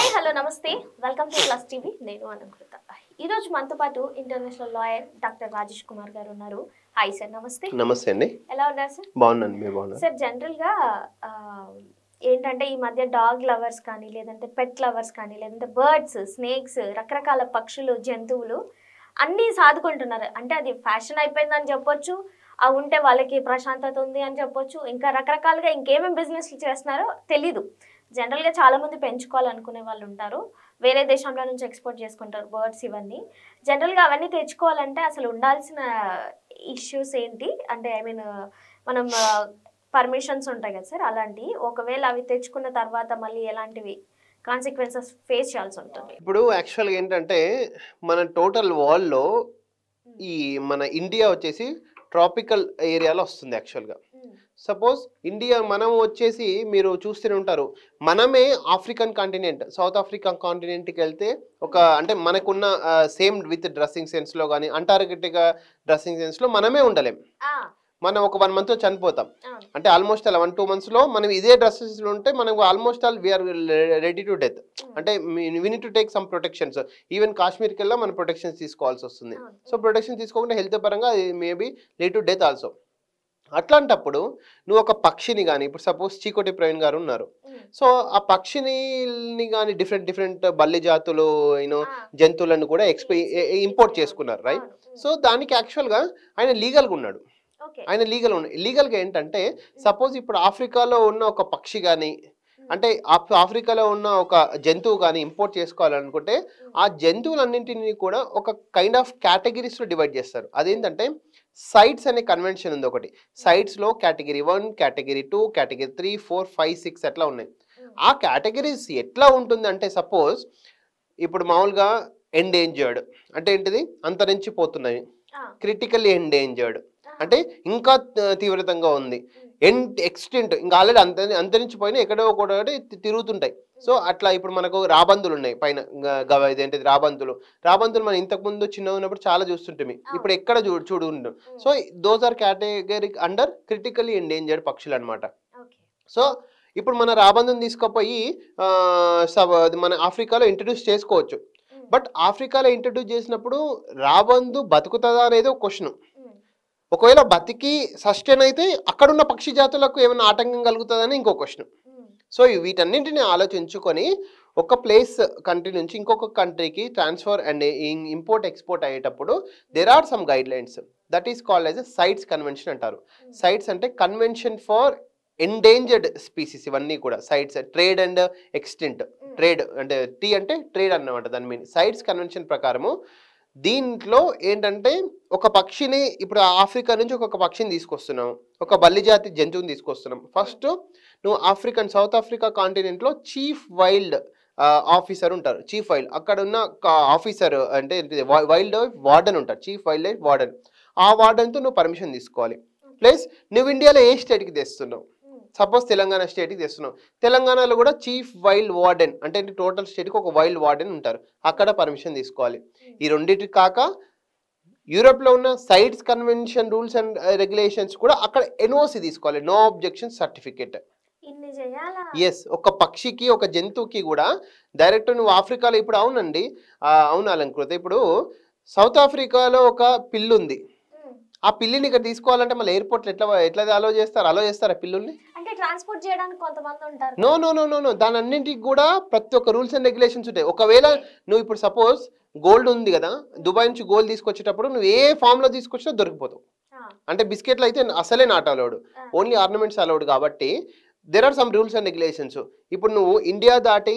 Hi hello నమస్తే welcome to plus TV నేను అలంకృత. ఈరోజు మనతో పాటు international lawyer doctor Rajesh Kumar గారు ఉన్నారు. Hi sir. నమస్తే. నమస్తే అండి. ఎలా ఉన్నారు సార్? బాగున్నాను, మీరు బాగున్నారు సార్? జనరల్గా ఏంటంటే ఈ మధ్య డాగ్ లవర్స్ కానీ లేదంటే పెట్ లవర్స్ కానీ లేదంటే బర్డ్స్, స్నేక్స్, రకరకాల పక్షులు, జంతువులు అన్నీ సాదుకుంటున్నారు. అంటే అది ఫ్యాషన్ అయిపోయిందని చెప్పొచ్చు, అవి ఉంటే వాళ్ళకి ప్రశాంతత ఉంది అని చెప్పొచ్చు, ఇంకా రకరకాలుగా ఇంకేమేమి బిజినెస్లు చేస్తున్నారో తెలీదు. జనరల్గా చాలామంది పెంచుకోవాలనుకునే వాళ్ళు ఉంటారు, వేరే దేశంలో నుంచి ఎక్స్పోర్ట్ చేసుకుంటారు బర్డ్స్ ఇవన్నీ. జనరల్గా అవన్నీ తెచ్చుకోవాలంటే అసలు ఉండాల్సిన ఇష్యూస్ ఏంటి? అంటే ఐ మీన్ మనం పర్మిషన్స్ ఉంటాయి కదా సార్, అలాంటివి ఒకవేళ అవి తెచ్చుకున్న తర్వాత మళ్ళీ ఎలాంటివి కాన్సిక్వెన్సెస్ ఫేస్ చేయాల్సి ఉంటుంది? ఇప్పుడు యాక్చువల్గా ఏంటంటే మన టోటల్ వరల్డ్లో ఈ మన ఇండియా వచ్చేసి ట్రాపికల్ ఏరియాలో వస్తుంది. యాక్చువల్గా సపోజ్ ఇండియా మనం వచ్చేసి మీరు చూస్తూనే ఉంటారు, మనమే ఆఫ్రికన్ కాంటినెంట్, సౌత్ ఆఫ్రికా కాంటినెంట్కి వెళ్తే ఒక అంటే మనకున్న సేమ్ విత్ డ్రెస్సింగ్ సెన్స్లో కానీ అంటార్కిటికా డ్రెస్సింగ్ సెన్స్లో మనమే ఉండలేం. మనం ఒక 1 month చనిపోతాం. అంటే ఆల్మోస్ట్ అలా 1-2 monthsలో మనం ఇదే డ్రెస్సెస్లో ఉంటే మనకు almost all we are ready to death. అంటే we need to take some protections. Even కాశ్మీర్కి వెళ్ళా మనం ప్రొటెక్షన్స్ తీసుకోవాల్సి వస్తుంది. సో ప్రొటెక్షన్ తీసుకోకుండా హెల్త్ పరంగా maybe lead to death also. అట్లాంటప్పుడు నువ్వు ఒక పక్షిని కానీ, ఇప్పుడు సపోజ్ చీకోటి ప్రవీణ్ గారు ఉన్నారు, సో ఆ పక్షిని కానీ డిఫరెంట్ బల్లి జాతులు జంతువులను కూడా ఇంపోర్ట్ చేసుకున్నారు, రైట్? సో దానికి యాక్చువల్గా ఆయన లీగల్గా ఉన్నాడు. ఆయన లీగల్గా ఏంటంటే సపోజ్ ఇప్పుడు ఆఫ్రికాలో ఉన్న ఒక పక్షి కానీ, అంటే ఆఫ్రికాలో ఉన్న ఒక జంతువు కానీ ఇంపోర్ట్ చేసుకోవాలనుకుంటే ఆ జంతువులన్నింటినీ కూడా ఒక కైండ్ ఆఫ్ కేటగిరీస్లో డివైడ్ చేస్తారు. అదేంటంటే సైట్స్ అనే కన్వెన్షన్ ఉంది ఒకటి. సైట్స్లో కేటగిరీ 1, కేటగిరీ 2, కేటగిరీ 3, 4, 5, 6 అట్లా ఉన్నాయి. ఆ కేటగిరీస్ ఎట్లా ఉంటుంది అంటే సపోజ్ ఇప్పుడు మామూలుగా ఎండేంజర్డ్ అంటే ఏంటిది, అంతరించిపోతున్నాయి. క్రిటికల్లీ ఎండేంజర్డ్ అంటే ఇంకా తీవ్రతంగా ఉంది. ఎక్స్టెంట్ ఇంకా ఆల్రెడీ అంతరించిపోయిన ఎక్కడో ఒకటి తిరుగుతుంటాయి. సో అట్లా ఇప్పుడు మనకు రాబందులు ఉన్నాయి పైన, ఇదేంటిది రాబందులు మనం ఇంతకుముందు చిన్న ఉన్నప్పుడు చాలా చూస్తుంటాం, ఇప్పుడు ఎక్కడ చూడు. So those are category under critically endangered పక్షులు అనమాట. సో ఇప్పుడు మన రాబందుని తీసుకుపోయి మన ఆఫ్రికాలో ఇంట్రడ్యూస్ చేసుకోవచ్చు. బట్ ఆఫ్రికాలో ఇంట్రడ్యూస్ చేసినప్పుడు రాబందు బతుకుతుందా అనేది ఒక క్వశ్చన్. ఒకవేళ బతికి సస్టైన్ అయితే అక్కడున్న పక్షి జాతులకు ఏమైనా ఆటంకం కలుగుతుందని ఇంకో క్వశ్చన్. సో వీటన్నింటిని ఆలోచించుకొని ఒక కంట్రీ నుంచి ఇంకొక కంట్రీకి ట్రాన్స్ఫర్ అండ్ ఇంపోర్ట్ ఎక్స్పోర్ట్ అయ్యేటప్పుడు there are some guidelines that is called as a CITES convention అంటారు. సైట్స్ అంటే కన్వెన్షన్ ఫర్ ఎండేంజర్డ్ స్పీసీస్. ఇవన్నీ కూడా CITES, trade and extent. Trade అంటే టీ అంటే ట్రేడ్ అన్నమాట దాని మీన్. సైట్స్ కన్వెన్షన్ ప్రకారము దీంట్లో ఏంటంటే ఒక పక్షిని, ఇప్పుడు ఆఫ్రికా నుంచి ఒక పక్షిని తీసుకొస్తున్నాం, ఒక బల్లి జాతి జంతువుని తీసుకొస్తున్నాం. ఫస్ట్ నువ్వు సౌత్ ఆఫ్రికా కాంటినెంట్లో చీఫ్ వైల్డ్ ఆఫీసర్ ఉంటారు. చీఫ్ వైల్డ్ అక్కడ ఉన్న ఆఫీసర్ అంటే వైల్డ్ లైఫ్ వార్డెన్ ఉంటారు, చీఫ్ వైల్డ్ లైఫ్ వార్డెన్. ఆ వార్డెన్తో నువ్వు పర్మిషన్ తీసుకోవాలి. ప్లస్ నువ్వు ఇండియాలో ఏ స్టేట్కి తెస్తున్నావు, సపోజ్ తెలంగాణ స్టేట్కి తెస్తున్నావు, తెలంగాణలో కూడా చీఫ్ వైల్డ్ వార్డెన్ అంటే టోటల్ స్టేట్కి ఒక వైల్డ్ వార్డెన్ ఉంటారు, అక్కడ పర్మిషన్ తీసుకోవాలి. ఈ రెండింటికి కాక యూరోప్లో ఉన్న CITES convention rules and regulations కూడా అక్కడ ఎన్ఓసి తీసుకోవాలి, నో అబ్జెక్షన్ సర్టిఫికేట్. ఎస్, ఒక పక్షికి ఒక జంతువుకి కూడా డైరెక్ట్ నువ్వు ఆఫ్రికాలో ఇప్పుడు అవునండి, అవును అలంకృత, ఇప్పుడు సౌత్ ఆఫ్రికాలో ఒక పిల్లి ఉంది, ఆ పిల్లిని ఇక్కడ తీసుకోవాలంటే మళ్ళీ ఎయిర్పోర్ట్లో ఎట్లా అలో చేస్తారు ఆ పిల్లుల్ని? ట్రాన్స్పోర్ట్ చేయడానికి కొంతమంది ఉంటారు. నో దాని అన్నింటికి కూడా ప్రతి ఒక్క రూల్స్ అండ్ రెగ్యులేషన్స్ ఉంటాయి. ఒకవేళ నువ్వు ఇప్పుడు సపోజ్ గోల్డ్ ఉంది కదా, దుబాయ్ నుంచి గోల్డ్ తీసుకొచ్చేటప్పుడు నువ్వు ఏ ఫామ్ లో తీసుకొచ్చినా దొరికిపోతావు. అంటే బిస్కెట్లు అయితే అసలే not allowed, only ornaments allowed. కాబట్టి there are some rules and regulations. ఇప్పుడు నువ్వు ఇండియా దాటి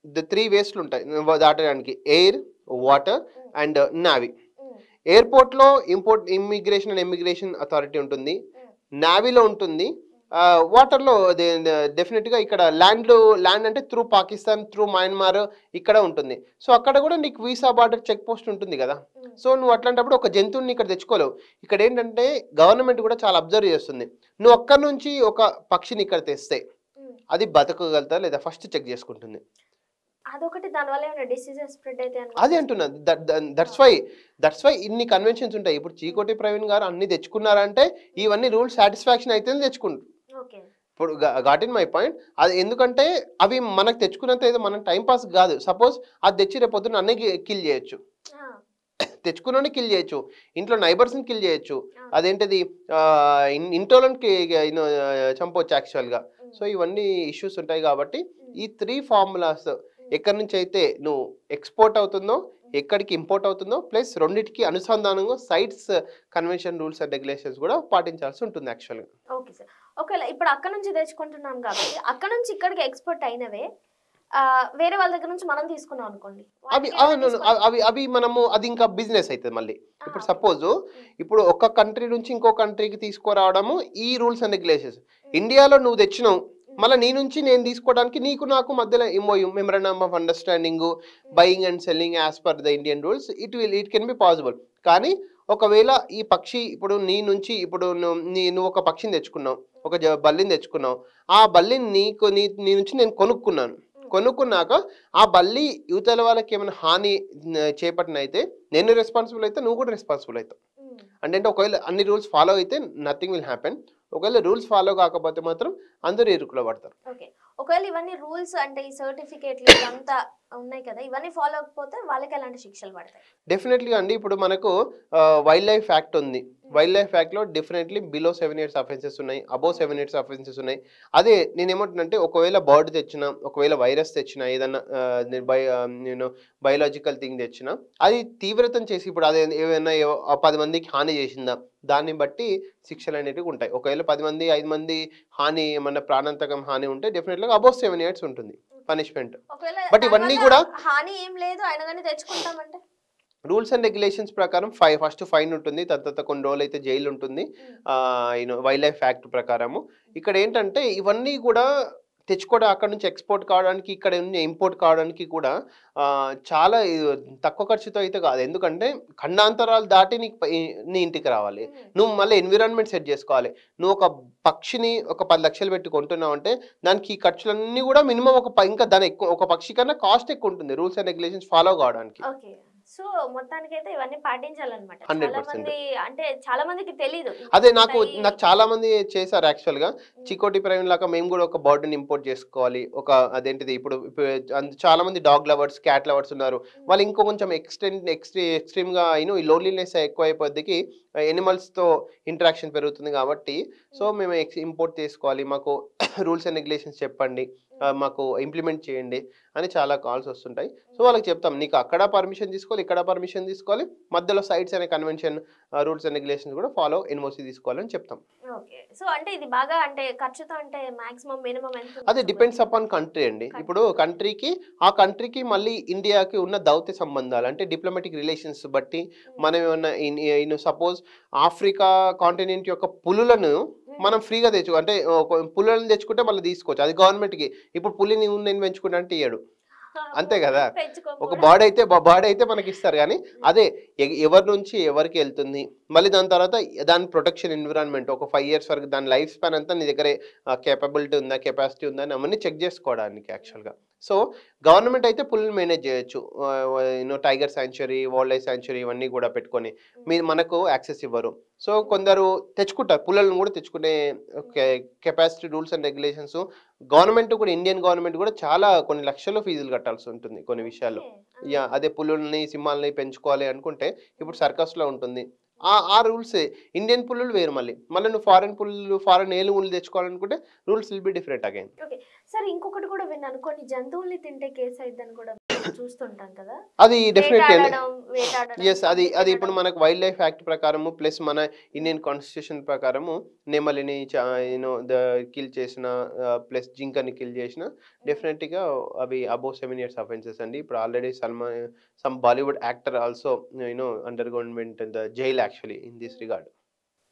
3 వేస్లు ఉంటాయి దాటడానికి: ఎయిర్, వాటర్ అండ్ నావీ. ఎయిర్పోర్ట్లో ఇమిగ్రేషన్ అండ్ ఇమిగ్రేషన్ అథారిటీ ఉంటుంది, నావీలో ఉంటుంది, వాటర్లో డెఫినెట్గా ఇక్కడ ల్యాండ్ అంటే త్రూ పాకిస్తాన్, త్రూ మయన్మార్ ఇక్కడ ఉంటుంది. సో అక్కడ కూడా నీకు వీసా బార్డర్ చెక్ పోస్ట్ ఉంటుంది కదా. సో నువ్వు అట్లాంటప్పుడు ఒక జంతువుని ఇక్కడ తెచ్చుకోలేవు. ఇక్కడ ఏంటంటే గవర్నమెంట్ కూడా చాలా అబ్జర్వ్ చేస్తుంది. నువ్వు అక్కడ నుంచి ఒక పక్షిని ఇక్కడ తెస్తే అది బతకగలుగుతా లేదా ఫస్ట్ చెక్ చేసుకుంటుంది. అదొకటి, దానివల్ల ఏమైనా డిసీజెస్ స్ప్రెడ్ అయితే అదే అంటున్నా. దట్స్ వై ఇన్ని కన్వెన్షన్స్ ఉంటాయి. ఇప్పుడు చీకోటి ప్రవీణ్ గారు అన్ని తెచ్చుకున్నారంటే ఇవన్నీ రూల్స్ సాటిస్ఫాక్షన్ అయితే తెచ్చుకుంటారు. ఇప్పుడు గాట్ ఇన్ మై పాయింట్. అది ఎందుకంటే అవి మనకు తెచ్చుకున్నంత ఏదో మనం టైం పాస్ కాదు. సపోజ్ అది తెచ్చి రేపు పొద్దున్న అన్నీ కిల్ చేయొచ్చు, తెచ్చుకున్నోని కిల్ చేయొచ్చు, ఇంట్లో నైబర్స్ని కిల్ చేయొచ్చు, అదేంటిది ఇంటోళ్ళకి చంపవచ్చు యాక్చువల్గా. సో ఇవన్నీ ఇష్యూస్ ఉంటాయి కాబట్టి ఈ 3 ఫార్ములాస్ ఎక్కడి నుంచి అయితే నువ్వు ఎక్స్పోర్ట్ అవుతుందో, ఎక్కడికి ఇంపోర్ట్ అవుతుందో, ప్లస్ రెండింటికి అనుసంధానంగా sites convention rules and regulations కూడా పాటించాల్సి ఉంటుంది యాక్చువల్గా. Okay sir. ఒకవేళ ఇప్పుడు అక్కడ నుంచి తెచ్చుకుంటున్నాం కాబట్టి అక్కడ నుంచి ఇక్కడికి ఎక్స్పోర్ట్ అయినవే వేరే వాళ్ళ దగ్గర నుంచి మనం తీసుకున్నాం అనుకోండి, అవి మనము అది ఇంకా బిజినెస్ అవుతుంది మళ్ళీ. ఇప్పుడు సపోజ్ ఇప్పుడు ఒక కంట్రీ నుంచి ఇంకో కంట్రీకి తీసుకురావడము ఈ రూల్స్ అండ్ రెగ్యులేషన్స్. ఇండియాలో నువ్వు తెచ్చినావు, మళ్ళీ నీ నుంచి నేను తీసుకోవడానికి నీకు నాకు మధ్యలో MoU memorandum of understanding, buying and selling as per the Indian rules, it can be possible. కానీ ఒకవేళ ఈ పక్షి ఇప్పుడు నీ నుంచి ఇప్పుడు నువ్వు ఒక పక్షిని తెచ్చుకున్నావు, ఒక బల్లిని తెచ్చుకున్నావు, ఆ బల్లిని నీ నుంచి నేను కొనుక్కున్నాక ఆ బల్లి యువతల వాళ్ళకి ఏమైనా హాని చేపట్టినైతే నేను రెస్పాన్సిబుల్ అయితే, నువ్వు కూడా రెస్పాన్సిబుల్ అవుతావు. అంటే ఒకవేళ అన్ని రూల్స్ ఫాలో అయితే నథింగ్ విల్ హ్యాపెన్. ఒకవేళ రూల్స్ ఫాలో కాకపోతే మాత్రం అందరూ ఇరుకులో పడతారు. ఓకే, ఒకవేళ ఇవన్నీ రూల్స్ అంటే ఈ సర్టిఫికేట్లు ఇవంతా ఉన్నాయి కదా, ఇవన్నీ ఫాలో అవ్వకపోతే వాళ్ళకి ఎలాంటి శిక్షలు పడతాయి? డెఫినెట్లీ అండి. ఇప్పుడు మనకు వైల్డ్ లైఫ్ యాక్ట్ ఉంది. వైల్డ్ లైఫ్ యాక్ట్లో డెఫినెట్లీ బిలో 7 years అఫెన్సెస్ ఉన్నాయి, అబోవ్ 7 years అఫెన్సెస్ ఉన్నాయి. అదే నేనేమంటున్నానంటే ఒకవేళ బర్డ్ తెచ్చినా, ఒకవేళ వైరస్ తెచ్చినా, ఏదన్నా బయోలాజికల్ థింగ్ తెచ్చినా అది తీవ్రతం చేసి ఇప్పుడు అదే ఏమైనా 10 మందికి హాని చేసిందా దాన్ని బట్టి శిక్షలు అనేటివి ఉంటాయి. ఒకవేళ 10 మంది 5 మంది హాని ఏమన్నా ప్రాణాంతకం హాని ఉంటే డెఫినెట్గా అబోవ్ 7 years ఉంటుంది పనిష్మెంట్. బట్ ఇవన్నీ కూడా హాని ఏం లేదు అయినా కానీ తెచ్చుకుంటామంటే రూల్స్ అండ్ రెగ్యులేషన్స్ ప్రకారం ఫస్ట్ ఫైన్ ఉంటుంది, తర్వాత కొన్ని రోజులు అయితే జైలు ఉంటుంది వైల్డ్ లైఫ్ యాక్ట్ ప్రకారము. ఇక్కడ ఏంటంటే ఇవన్నీ కూడా తెచ్చుకోవడం, అక్కడ నుంచి ఎక్స్పోర్ట్ కావడానికి, ఇక్కడ నుంచి ఇంపోర్ట్ కావడానికి కూడా చాలా తక్కువ ఖర్చుతో అయితే కాదు. ఎందుకంటే ఖండాంతరాలు దాటి నీ ఇంటికి రావాలి, నువ్వు మళ్ళీ ఎన్విరాన్మెంట్ సెట్ చేసుకోవాలి. నువ్వు ఒక పక్షిని ఒక 10 లక్షలు పెట్టి కొంటున్నావు అంటే దానికి ఈ ఖర్చులన్నీ కూడా మినిమం ఇంకా దాని ఎక్కువ, ఒక పక్షి కన్నా కాస్ట్ ఎక్కువ ఉంటుంది రూల్స్ అండ్ రెగ్యులేషన్స్ ఫాలో కావడానికి. సో మొత్తానికి అయితే ఇవన్నీ పాటించాలన్నమాట. 100%. అంటే చాలా మందికి తెలియదు. అదే నాకు చాలా మంది చేశారు యాక్చువల్ గా. చికోటి ప్రవీణ్ లాగా మేము కూడా ఒక బర్డ్ని ఇంపోర్ట్ చేసుకోవాలి. ఒక అదేంటిది ఇప్పుడు చాలా మంది డాగ్ లవర్స్, క్యాట్ లవర్స్ ఉన్నారు. వాళ్ళు ఇంకో కొంచెం ఎక్స్ట్రీమ్ గా ఈ లోన్లీనెస్ ఎక్కువ అయిపోద్దికి ఎనిమల్స్ తో ఇంటరాక్షన్ పెరుగుతుంది కాబట్టి సో మేము ఇంపోర్ట్ చేసుకోవాలి, మాకు రూల్స్ అండ్ రెగ్యులేషన్స్ చెప్పండి, మాకు ఇంప్లిమెంట్ చేయండి అని చాలా కాల్స్ వస్తుంటాయి. సో వాళ్ళకి చెప్తాం, నీకు అక్కడ పర్మిషన్ తీసుకోవాలి, ఇక్కడ పర్మిషన్ తీసుకోవాలి, మధ్యలో సైట్స్ అనే కన్వెన్షన్ రూల్స్ అండ్ రెగ్యులేషన్స్ కూడా ఫాలో ఎన్ఓసి తీసుకోవాలని చెప్తాం. ఓకే, సో అంటే ఇది బాగా అంటే ఖర్చుతో అంటే మాక్సిమం మినిమం ఎంత? అది డిపెండ్స్ అపాన్ కంట్రీ అండి. ఇప్పుడు ఆ కంట్రీకి మళ్ళీ ఇండియాకి ఉన్న దౌత్య సంబంధాలు అంటే డిప్లొమాటిక్ రిలేషన్స్ బట్టి మనం ఏమన్నా సపోజ్ ఆఫ్రికా కాంటినెంట్ యొక్క పులులను మనం ఫ్రీగా అంటే పులులను తెచ్చుకుంటే మళ్ళీ తీసుకోవచ్చు, అది గవర్నమెంట్కి. ఇప్పుడు పులిని నేను పెంచుకుంటా అంటే ఇయ్యడు, అంతే కదా. ఒక బాడీ అయితే మనకి ఇస్తారు, కానీ అదే ఎవరి నుంచి ఎవరికి వెళ్తుంది, మళ్ళీ దాని తర్వాత దాని ప్రొటెక్షన్ ఎన్విరాన్మెంట్ ఒక 5 years వరకు దాని లైఫ్ స్పాన్ అంతా నీ దగ్గర కేపబిలిటీ ఉందా, కెపాసిటీ ఉందా అని అవన్నీ చెక్ చేసుకోవడానికి యాక్చువల్గా. సో గవర్నమెంట్ అయితే పుల్ని మేనేజ్ చేయొచ్చు, tiger sanctuary, wild life sanctuary ఇవన్నీ కూడా పెట్టుకొని మనకు యాక్సెస్ ఇవ్వరు. సో కొందరు తెచ్చుకుంటారు, పుల్లలను కూడా తెచ్చుకునే capacity rules and regulations. Government కూడా, ఇండియన్ గవర్నమెంట్ కూడా చాలా కొన్ని లక్షల ఫీజులు కట్టాల్సి ఉంటుంది కొన్ని విషయాల్లో. అదే పులుల్ని సింహాలని పెంచుకోవాలి అనుకుంటే ఇప్పుడు సర్కస్లో ఉంటుంది, ఆ రూల్స్. ఇండియన్ పుల్లులు వేరు, మళ్ళీ నువ్వు ఫారెన్ ఏలుగులు తెచ్చుకోవాలనుకుంటే rules will be different again. Okay sir, ఇంకొకటి కూడా విన్నాను, కొన్ని జంతువుల్ని తింటే కేసు అయిద్దని కూడా చూస్తుంటాం కదా. అది డెఫినెట్లీ అది ఇప్పుడు మనకు వైల్డ్ లైఫ్ యాక్ట్ ప్రకారము ప్లస్ మన ఇండియన్ కాన్స్టిట్యూషన్ ప్రకారము నెమలిని కిల్ చేసిన ప్లస్ జింకని కిల్ చేసిన డెఫినెట్గా అవి అబోవ్ 7 years అఫెన్సెస్ అండి. ఇప్పుడు already some Bollywood actor also under government jail actually in this regard.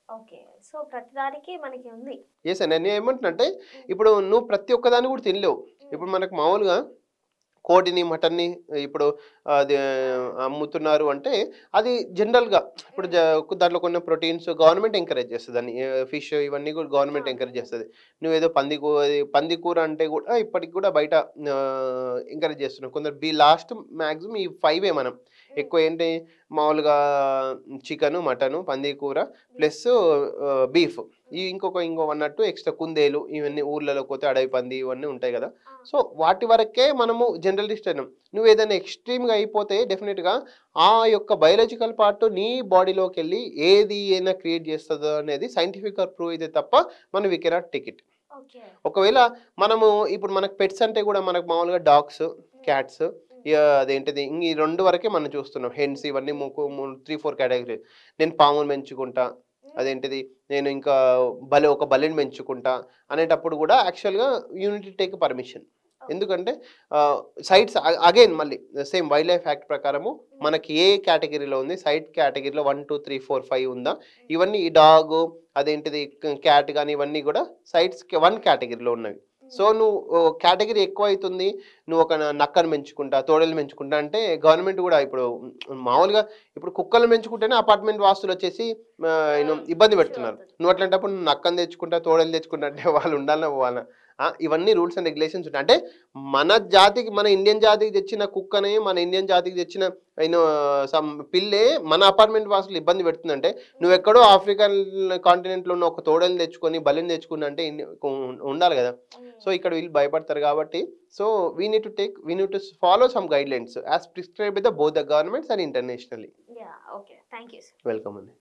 Okay, so ప్రతిదానికి మనకి ఉంది. ఎస్ అండి, నేను ఏమంటున్నంటే ఇప్పుడు నువ్వు ప్రతి ఒక్కదాన్ని కూడా తినలేవు. ఇప్పుడు మనకు మామూలుగా కోడిని, మటన్ని ఇప్పుడు అది అమ్ముతున్నారు అంటే అది జనరల్గా ఇప్పుడు దాంట్లో కొన్ని ప్రోటీన్స్ గవర్నమెంట్ ఎంకరేజ్ చేస్తుంది, అని ఫిష్ ఇవన్నీ కూడా గవర్నమెంట్ ఎంకరేజ్ చేస్తుంది. నువ్వేదో పంది కూర అంటే కూడా ఇప్పటికి కూడా బయట ఎంకరేజ్ చేస్తున్నావు కొందరు. లాస్ట్ మ్యాక్సిమం ఈ 5 మనం ఎక్కువ ఏంటి మామూలుగా చికెను, మటను, పంది కూర ప్లస్ బీఫ్ ఈ ఇంకో అన్నట్టు ఎక్స్ట్రా కుందేలు ఇవన్నీ ఊర్లలో పోతే అడవి పంది ఇవన్నీ ఉంటాయి కదా. సో వాటి వరకే మనము జనరలిస్ట్ అయినాం. నువ్వు ఏదైనా ఎక్స్ట్రీమ్గా అయిపోతే డెఫినెట్గా ఆ యొక్క బయాలజికల్ పార్ట్ నీ బాడీలోకి వెళ్ళి ఏది అయినా క్రియేట్ చేస్తుందో అనేది సైంటిఫిక్గా ప్రూవ్ అయితే తప్ప మనం we cannot take it. Okay. ఒకవేళ మనము ఇప్పుడు మనకు పెట్స్ అంటే కూడా మనకు మామూలుగా డాగ్స్, క్యాట్స్, అదేంటిది ఈ 2 వరకే మనం చూస్తున్నాం. హెన్స్ ఇవన్నీ 3-4 కేటగిరీ. నేను పామును పెంచుకుంటా, అదేంటిది నేను ఇంకా ఒక బలిని పెంచుకుంటా అనేటప్పుడు కూడా యాక్చువల్గా యూనిట్ టేక్ పర్మిషన్. ఎందుకంటే సైట్స్ అగైన్ మళ్ళీ సేమ్ వైల్డ్ లైఫ్ యాక్ట్ ప్రకారము మనకి ఏ కేటగిరీలో ఉంది, సైట్ కేటగిరీలో 1, 2, 3, 4, 5 ఉందా, ఇవన్నీ ఈ డాగ్ అదేంటిది క్యాట్ కానీ ఇవన్నీ కూడా సైట్స్ 1 కేటగిరీలో ఉన్నవి. సో నువ్వు కేటగిరీ ఎక్కువ అవుతుంది, నువ్వు ఒక నక్కను పెంచుకుంటా, తోడలు పెంచుకుంటా అంటే గవర్నమెంట్ కూడా ఇప్పుడు మామూలుగా ఇప్పుడు కుక్కలు పెంచుకుంటేనే అపార్ట్మెంట్ వాస్తులు వచ్చేసి ఇబ్బంది పెడుతున్నారు. నువ్వు అట్లాంటప్పుడు నువ్వు నక్కను తెచ్చుకుంటా, తోడలు తెచ్చుకుంటా అంటే వాళ్ళు ఉండాలన్నా పోవాలా? ఇవన్నీ రూల్స్ అండ్ రెగ్యులేషన్స్ ఉంటాయి. అంటే మన జాతికి, మన ఇండియన్ జాతికి తెచ్చిన కుక్కనే, మన ఇండియన్ జాతికి తెచ్చిన సమ్ పిల్లే మన అపార్ట్మెంట్ వాసులు ఇబ్బంది పెడుతుందంటే నువ్వు ఎక్కడో ఆఫ్రికన్ కాంటినెంట్లో ఉన్న ఒక తోడని తెచ్చుకొని బలిని తెచ్చుకుని అంటే ఉండాలి కదా. సో ఇక్కడ వీళ్ళు భయపడతారు కాబట్టి so we need to follow some guide lines as prescribe by the both the governments and internationally. Okay, thank you. Welcome అండి.